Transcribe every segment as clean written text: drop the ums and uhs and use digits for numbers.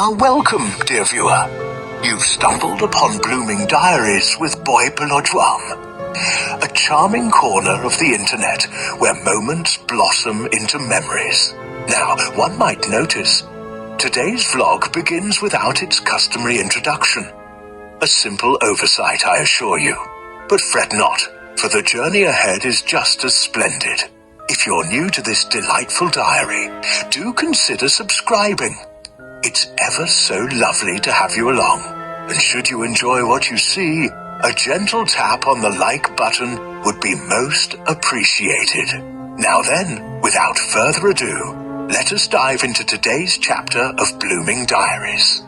are welcome, dear viewer. You've stumbled upon Blooming Diaries with Boy Pelodjuam, a charming corner of the internet where moments blossom into memories. Now, one might notice, today's vlog begins without its customary introduction. A simple oversight, I assure you. But fret not, for the journey ahead is just as splendid. If you're new to this delightful diary, do consider subscribing. It's ever so lovely to have you along. And should you enjoy what you see, a gentle tap on the like button would be most appreciated. Now then, without further ado, let us dive into today's chapter of Blooming Diaries.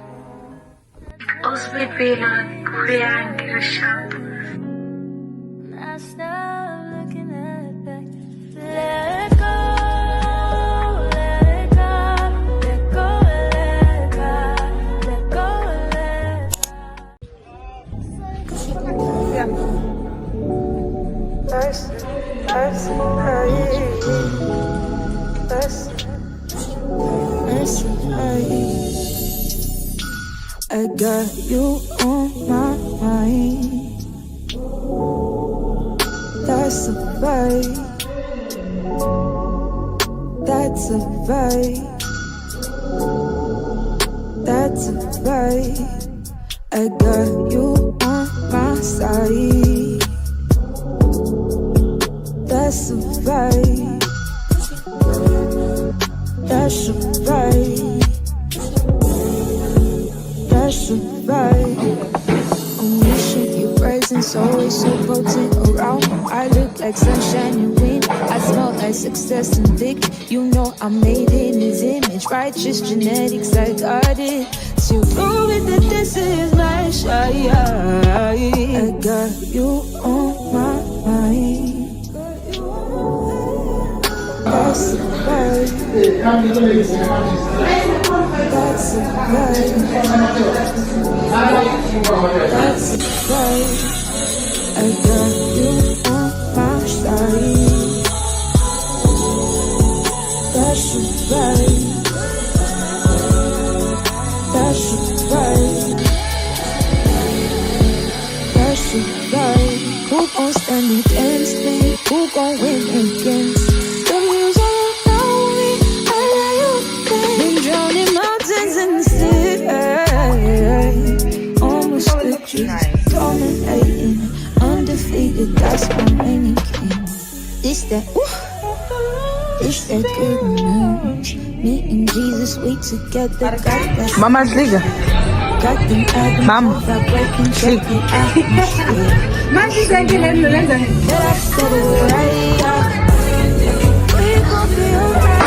I got you on my mind. That's a vibe. That's a vibe. That's a vibe. I got you on my side. That's a vibe. That's a vibe. That's a vibe. When you shake your presence, always so potent around. I look like sunshine and wind. I smell like success and dick. You know I'm made in his image. Righteous genetics, I got it. To prove it that this is my shot. I got you on my mind. That's a vibe. That's a vibe. That's a vibe. I got you on my side. That's a vibe. That's a vibe. That's a vibe. Who gon' stand against me? Who gon' win against me? Dominating, undefeated, that's my reigning king. This that, this that good news. Me and Jesus, we together, got that. Mama's liga. Got them at Mom. vibrating, check the atmosphere. Mom, she's like, That I said it right. We gon' be alright.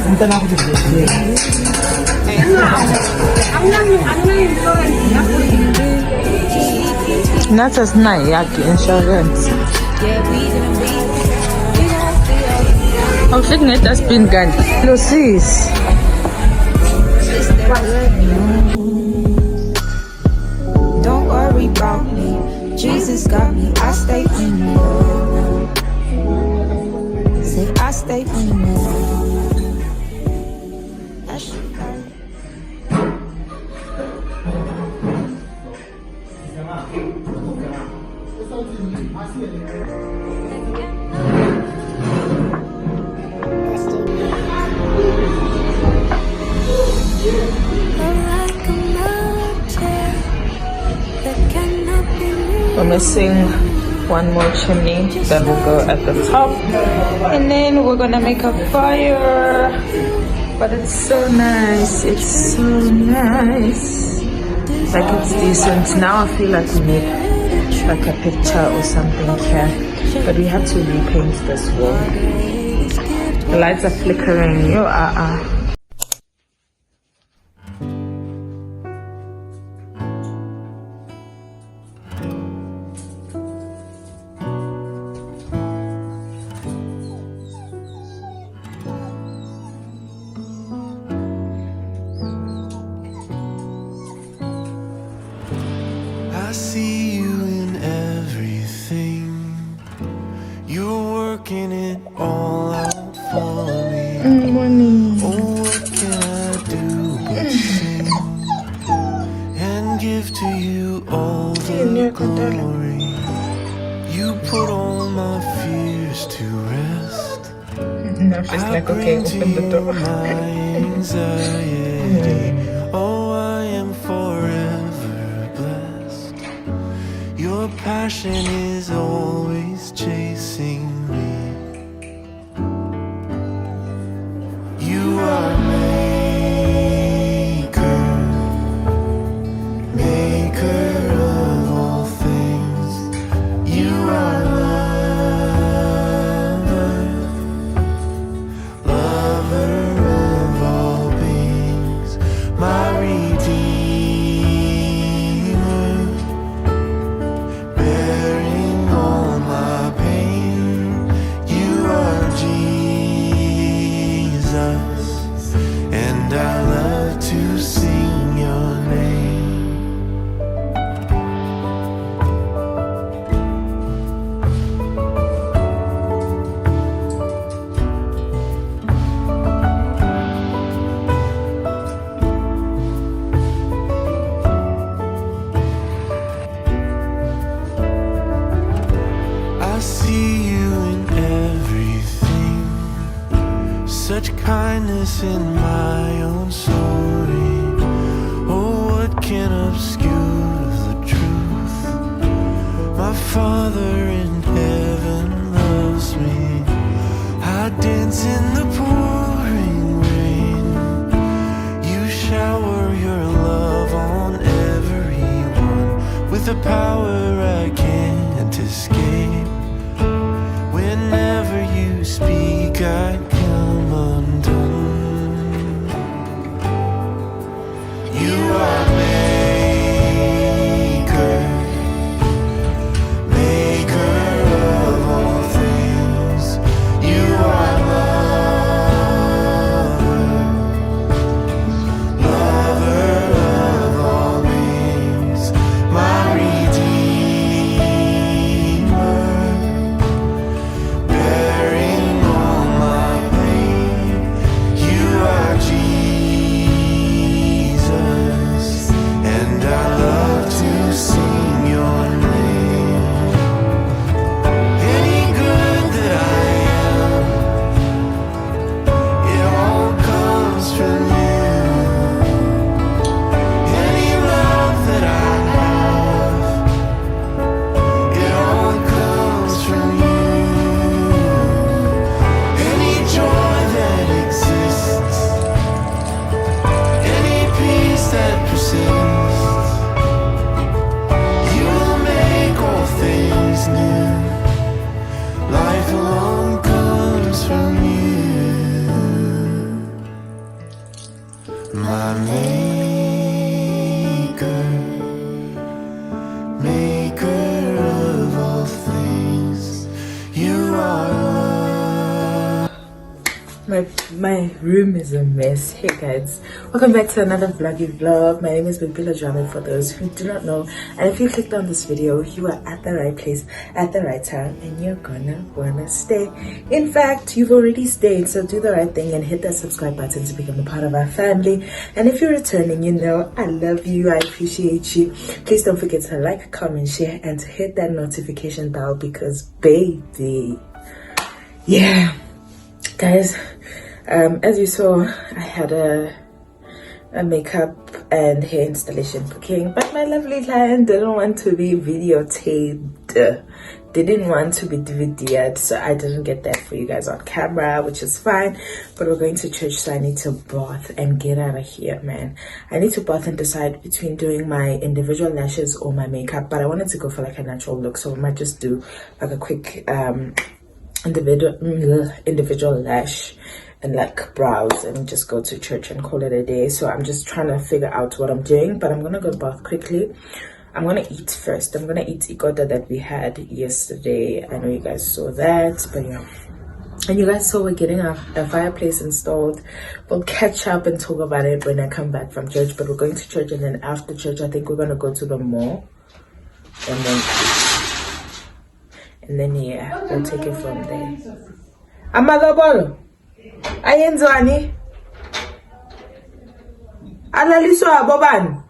Punta na ako dito. Nasa snayaki insurance. Ang signet has been gone. Lucis. Don't worry about me. Jesus got me. I stay winning. Say I stay winning. We're missing one more chimney that will go at the top, and then we're gonna make a fire. But it's so nice, it's so nice. Like it's decent. Now I feel like we need like a picture or something here, but we have to repaint this wall. The lights are flickering. I see you in everything. You're working it all out for me. Oh, what can I do but sing and give to you all the glory? You put all my fears to rest. Now she's like, okay, open the door. My anxiety. Oh, I am forever blessed. Your passion is always chasing me. You are maker, maker of all things. You are lover, lover of all beings. My redeemer, bearing all my pain. You are Jesus, and I love to sing your name. I see you in everything. Such kindness in my own story. Oh, what can obscure the truth? My Father in heaven loves me. I dance in the pouring rain. You shower your love on everyone with a power I can't escape. Whenever you speak, I come undone. You are maker, maker of all things. You are lover, lover of all beings. My redeemer, bearing all my pain. You are Jesus, and I love to sing your name. Any good that I am, it all comes from you. Any love that I have, it all comes from you. Any joy that exists, any peace that persists, you will make all things new. Life alone comes from you, my maker, maker of all things. You are love. My room is a mess. Hey guys, welcome back to another vlog. My name is Blommas for those who do not know, and if you clicked on this video, you are at the right place at the right time, and you're gonna wanna stay. In fact, you've already stayed, so do the right thing and hit that subscribe button to become a part of our family. And if you're returning, you know I love you, I appreciate you. Please don't forget to like, comment, share, and to hit that notification bell, because baby, yeah guys, as you saw, I had a makeup and hair installation booking, but my lovely client didn't want to be videotaped, didn't want to be DVD'd, so I didn't get that for you guys on camera, which is fine. But we're going to church, so I need to bath and get out of here, man. I need to bath and decide between doing my individual lashes or my makeup, but I wanted to go for like a natural look, so I might just do like a quick individual lash and like brows and just go to church and call it a day. So I'm just trying to figure out what I'm doing, but I'm gonna go bath quickly. I'm gonna eat first. I'm gonna eat ikota that we had yesterday. I know you guys saw that, but yeah. And you guys saw we're getting a fireplace installed. We'll catch up and talk about it when I come back from church, but we're going to church, and then after church I think we're gonna go to the mall. and then yeah, we'll take it from there. Amalobolo ayenzwani? Alaliswa abobani?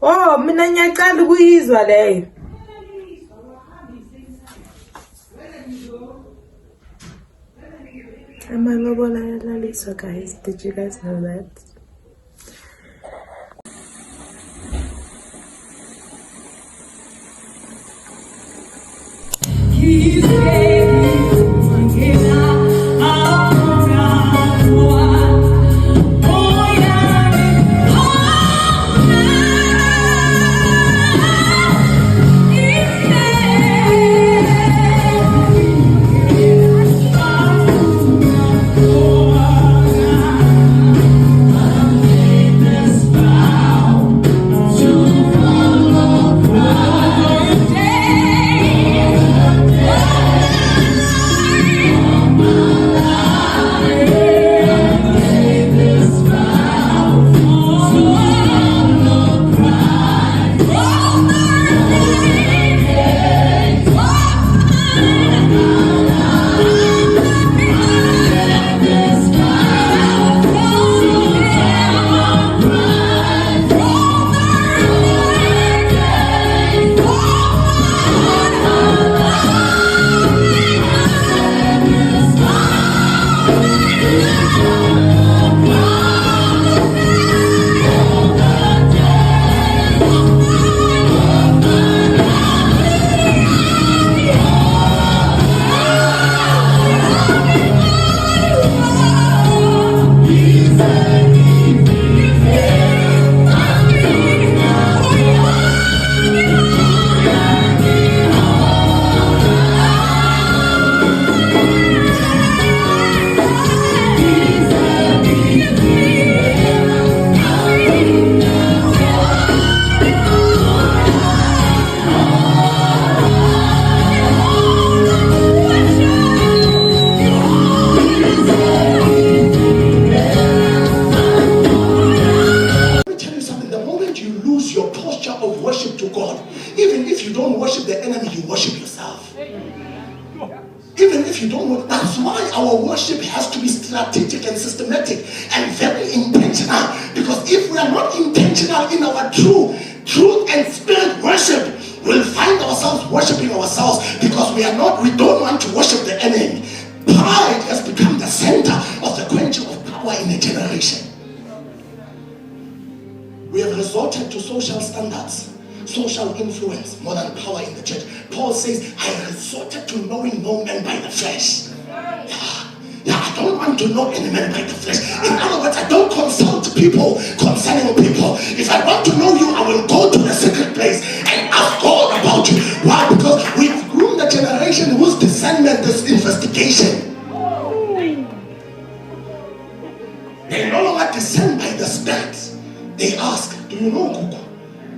Oh, mina ngiyaqala ukuyizwa leyo. Amalobolo ayalaliswa, guys. Did you guys know that? Strategic and systematic and very intentional, because if we are not intentional in our truth and spirit worship, we'll find ourselves worshiping ourselves because we don't want to worship the enemy. Pride has become the center of the quenching of power in a generation. We have resorted to social standards, social influence more than power in the church. Paul says, I resorted to knowing no man by the flesh. I don't want to know any man by the flesh. In other words, I don't consult people concerning people. If I want to know you, I will go to the secret place and ask God about you. Why? Because we've groomed a generation whose discernment is investigation. They no longer discern by the spirit. They ask, do you know Kuku?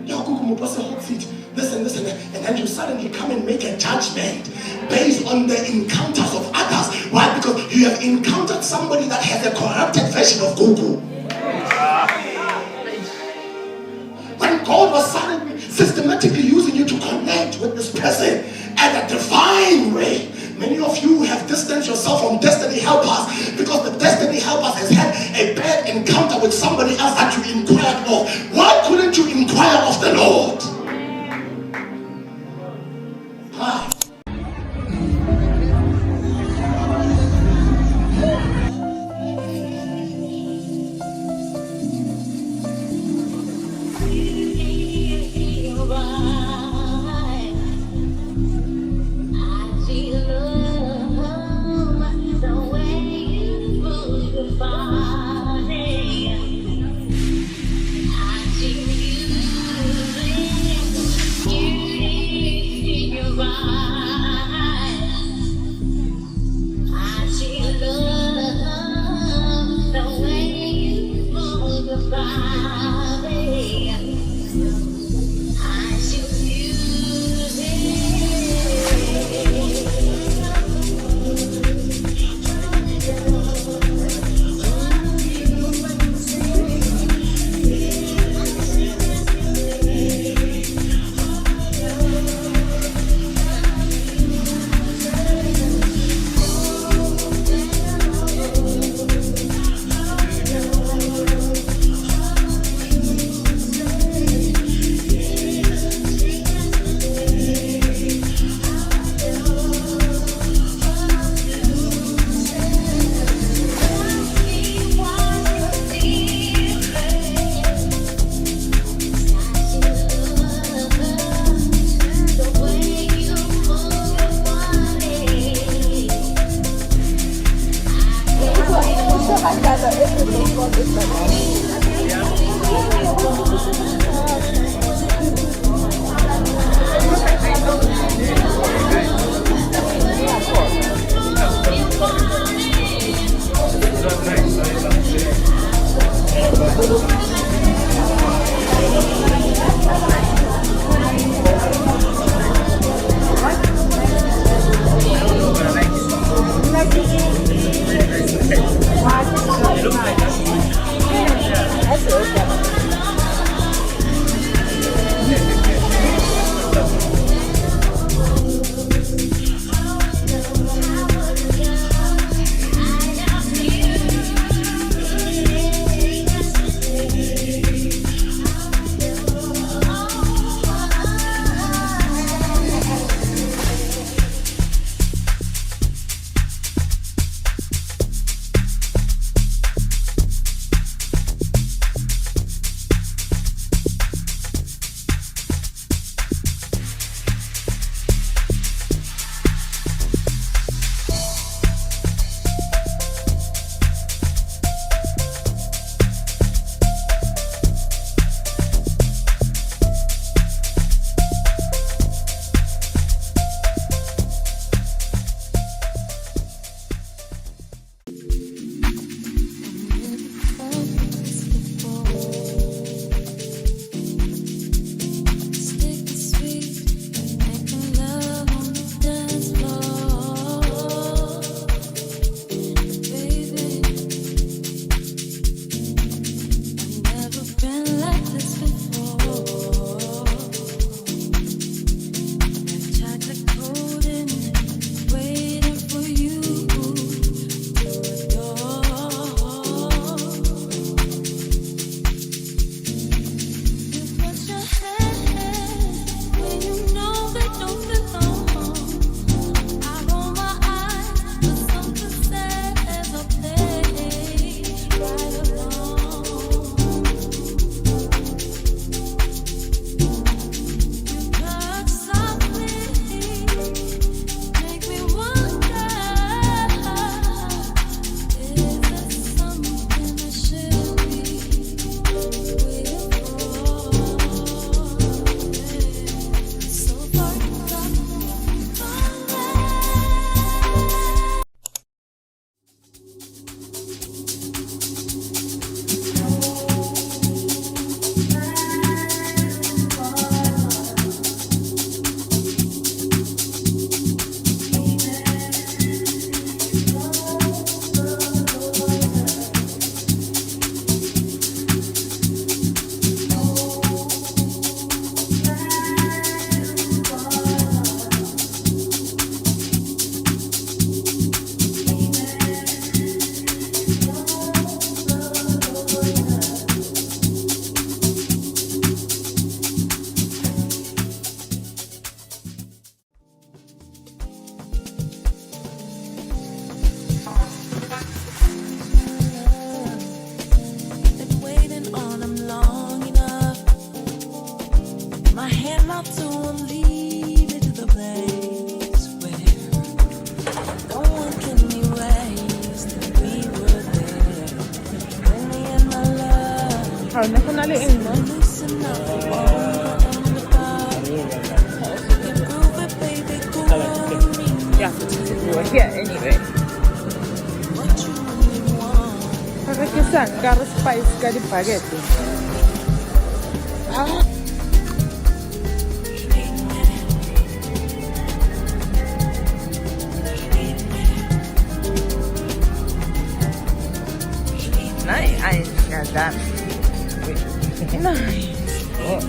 Yeah, Kuku Mupasa hot seat. This and this and that. And then you suddenly come and make a judgment based on the encounters of others. Why? Because you have encountered somebody that has a corrupted version of Kuku. When God was suddenly systematically using you to connect with this person at a divine way, many of you have distanced yourself from destiny helpers because the destiny helpers has had a bad encounter with somebody else that you inquired of. Why couldn't you inquire of the Lord? Why? my hand out to lead me to the place where no one can erase that we were there. Bring me in my love. How na kunaliin mo? Loosen up the ball and the bar. You groove it, baby, groove me. Yeah, we were here anyway. What you really want. Pakakisan, karo spice ka di spaghetti. Ah. Nice. I got that. Nice. Oh.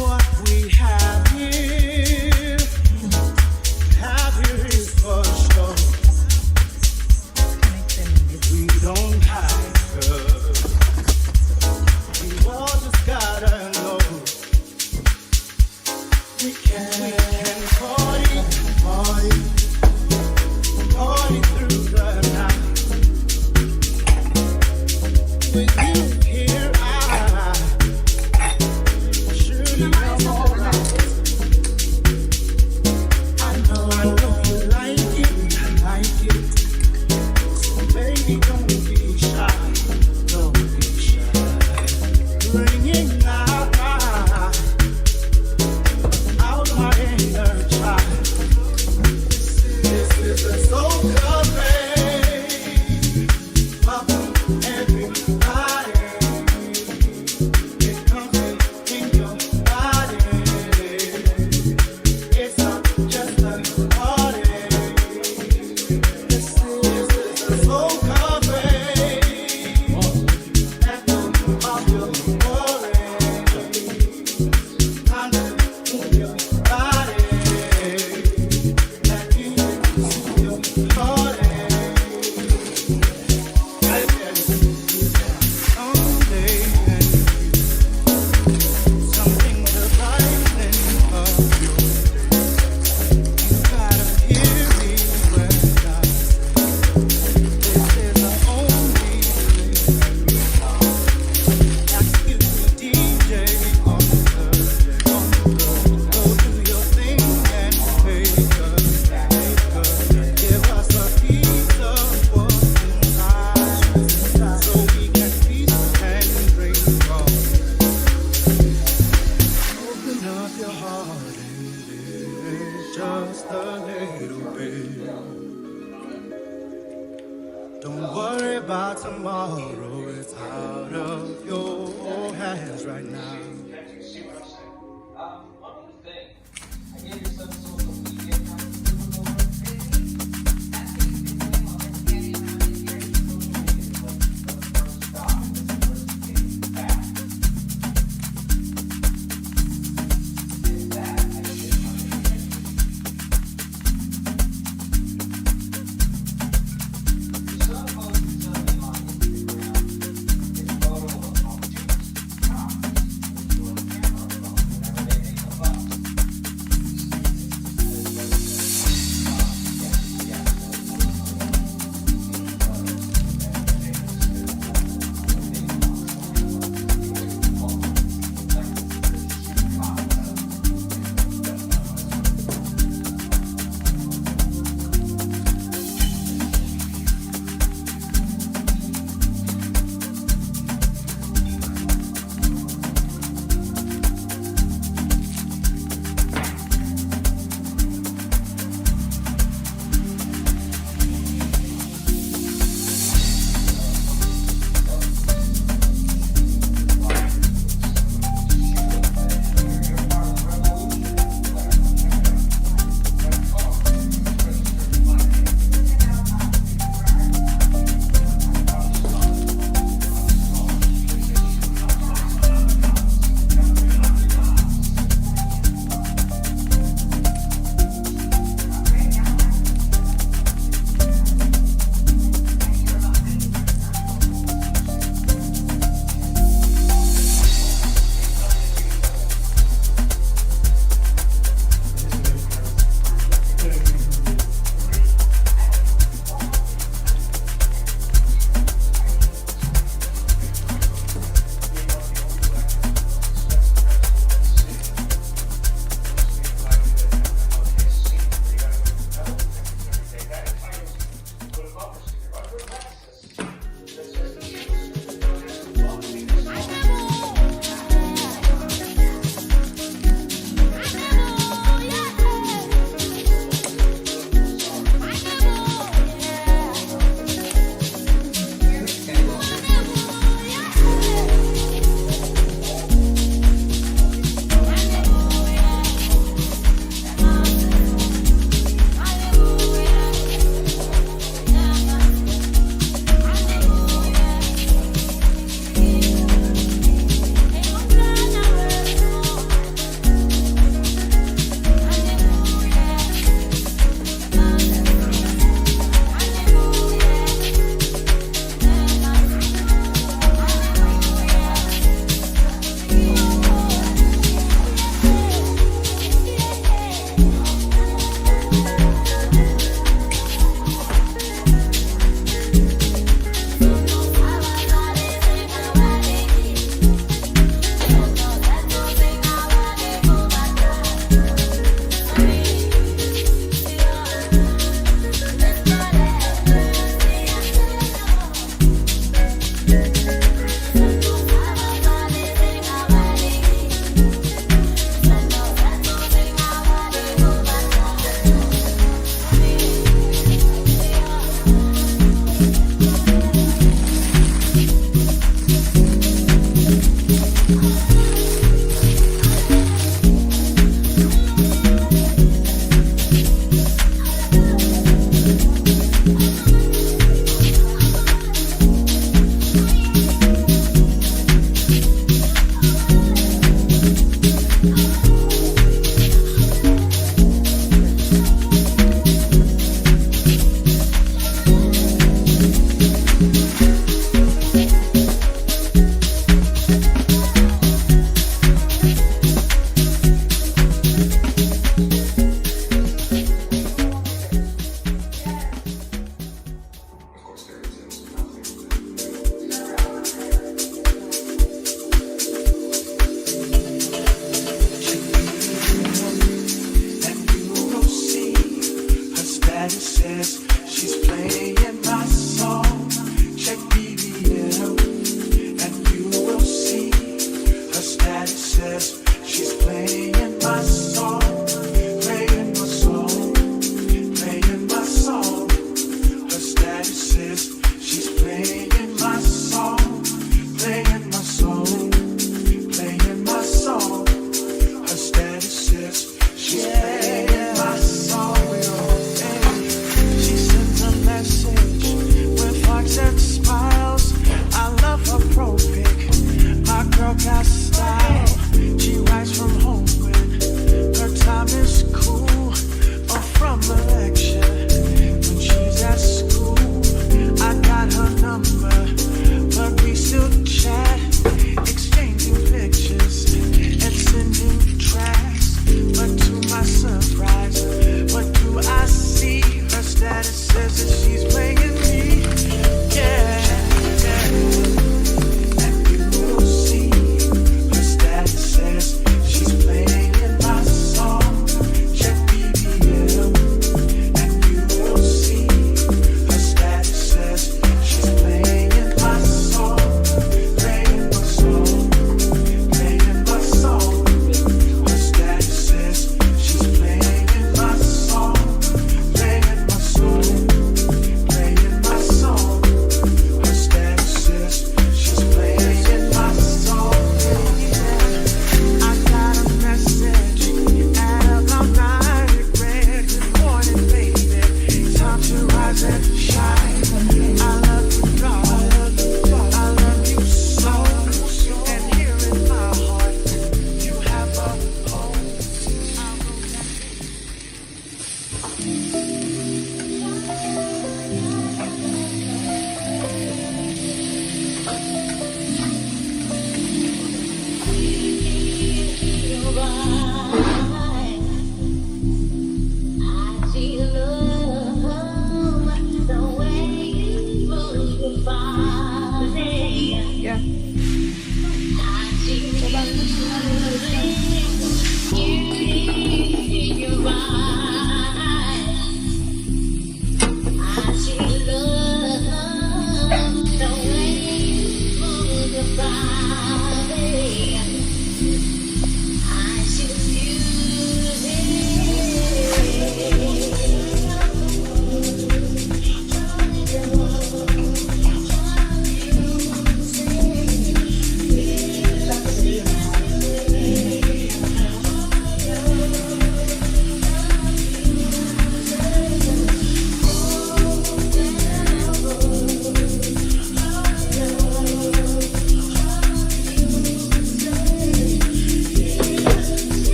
What we have here is for sure. We don't hide her. We all just gotta know. We can party through the night. With you here, I surely come alright. Don't worry about tomorrow, it's out of your hands right now.